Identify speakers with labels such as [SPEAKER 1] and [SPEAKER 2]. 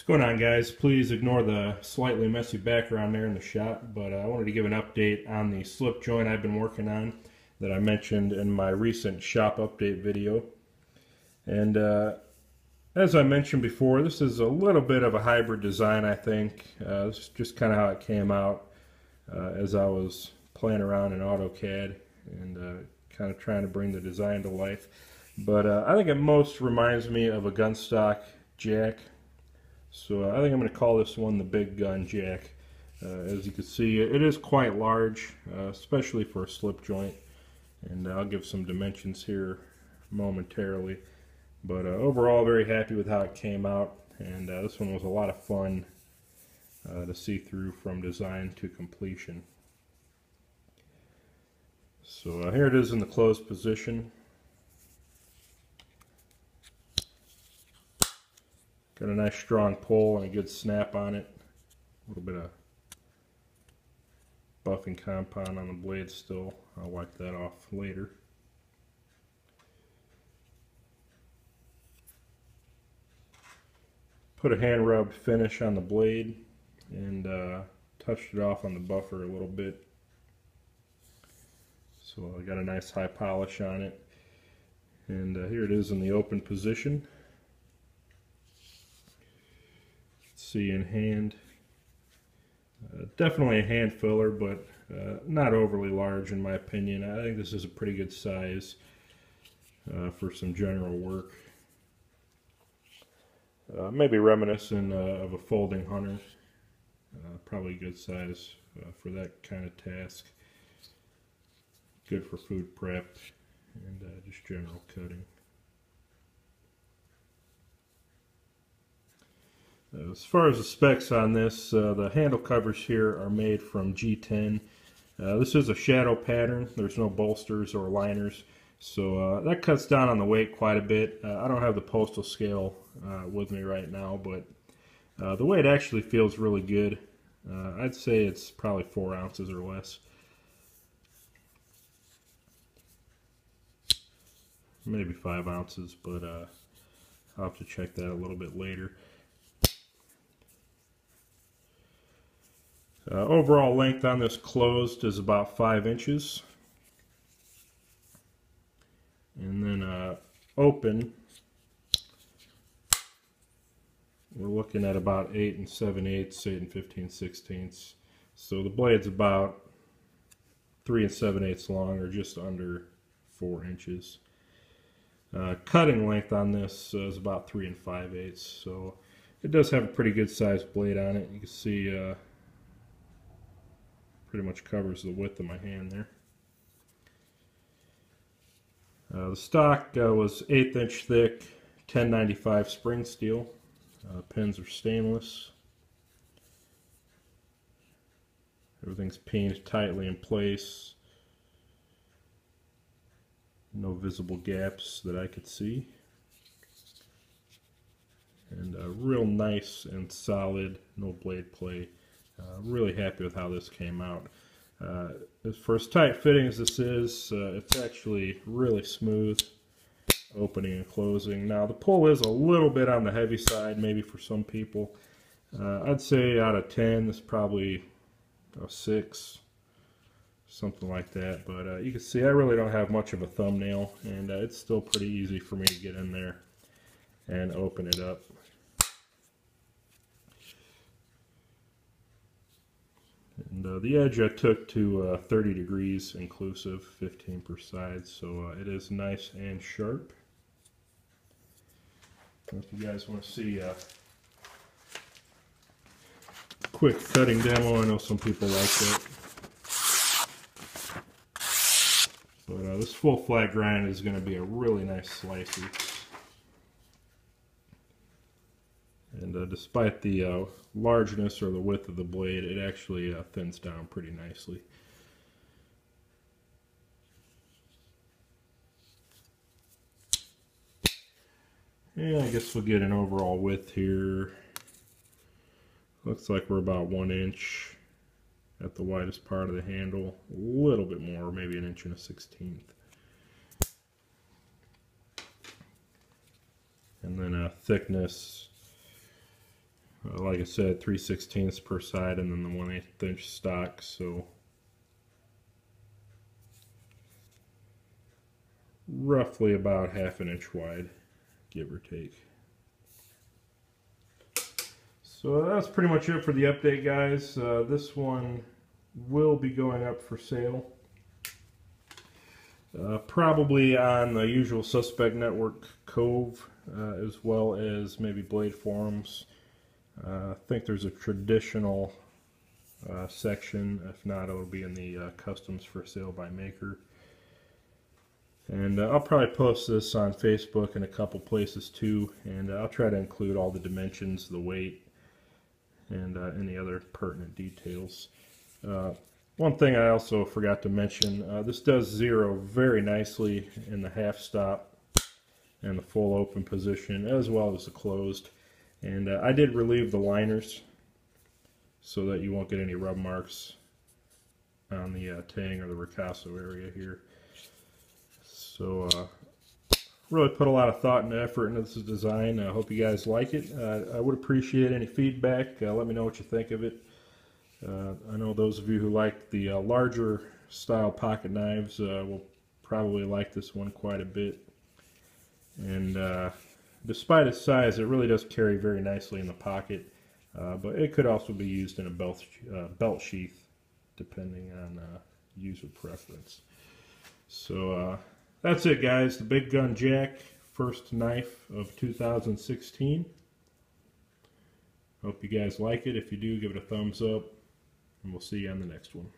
[SPEAKER 1] What's going on, guys? Please ignore the slightly messy background there in the shot, but I wanted to give an update on the slip joint I've been working on that I mentioned in my recent shop update video. And as I mentioned before, this is a little bit of a hybrid design, I think. This is just kind of how it came out as I was playing around in AutoCAD and kind of trying to bring the design to life. But I think it most reminds me of a gun stock jack. So I think I'm going to call this one the Big Gun Jack. As you can see, it is quite large, especially for a slip joint. And I'll give some dimensions here momentarily. But overall, very happy with how it came out. And this one was a lot of fun to see through from design to completion. So here it is in the closed position. Got a nice strong pull and a good snap on it. A little bit of buffing compound on the blade still. I'll wipe that off later. Put a hand rubbed finish on the blade and touched it off on the buffer a little bit. So I got a nice high polish on it. And here it is in the open position. See in hand, definitely a hand filler, but not overly large in my opinion. I think this is a pretty good size for some general work. Maybe reminiscent of a folding hunter. Probably a good size for that kind of task. Good for food prep and just general cutting. As far as the specs on this, the handle covers here are made from G10. This is a shadow pattern. There's no bolsters or liners, so that cuts down on the weight quite a bit. I don't have the postal scale with me right now, but the weight actually feels really good. I'd say it's probably 4 ounces or less. Maybe 5 ounces, but I'll have to check that a little bit later. Overall length on this closed is about 5 inches. And then open, we're looking at about 8 7/8, 8 15/16. So the blade's about 3 7/8 long, or just under 4 inches. Cutting length on this is about 3 5/8. So it does have a pretty good sized blade on it. You can see pretty much covers the width of my hand there. The stock was 1/8 inch thick, 1095 spring steel. Pins are stainless. Everything's pinned tightly in place. No visible gaps that I could see. And real nice and solid, no blade play. Really happy with how this came out. For as tight fitting as this is, it's actually really smooth opening and closing. Now the pull is a little bit on the heavy side, maybe for some people. I'd say out of 10, this is probably a 6, something like that. But you can see I really don't have much of a thumbnail, and it's still pretty easy for me to get in there and open it up. And the edge I took to 30 degrees inclusive, 15 per side, so it is nice and sharp. If you guys want to see a quick cutting demo, I know some people like that. But this full flat grind is going to be a really nice slicer. And despite the largeness or the width of the blade, it actually thins down pretty nicely. Yeah, I guess we'll get an overall width here. Looks like we're about 1 inch at the widest part of the handle. A little bit more, maybe 1 1/16. And then thickness Like I said, 3/16 per side, and then the 1/8 inch stock. So roughly about 1/2 inch wide, give or take. So that's pretty much it for the update, guys. This one will be going up for sale. Probably on the usual suspect network, Cove, as well as maybe Blade Forums. I think there's a traditional section. If not, it'll be in the customs for sale by maker. And I'll probably post this on Facebook and a couple places too, and I'll try to include all the dimensions, the weight, and any other pertinent details. One thing I also forgot to mention, this does zero very nicely in the half stop and the full open position, as well as the closed. And I did relieve the liners so that you won't get any rub marks on the tang or the ricasso area here. So really put a lot of thought and effort into this design. I hope you guys like it. I would appreciate any feedback. Let me know what you think of it. I know those of you who like the larger style pocket knives will probably like this one quite a bit. And despite its size, it really does carry very nicely in the pocket. But it could also be used in a belt sheath, depending on user preference. So that's it, guys. The Big Gun Jack, first knife of 2016. Hope you guys like it. If you do, give it a thumbs up, and we'll see you on the next one.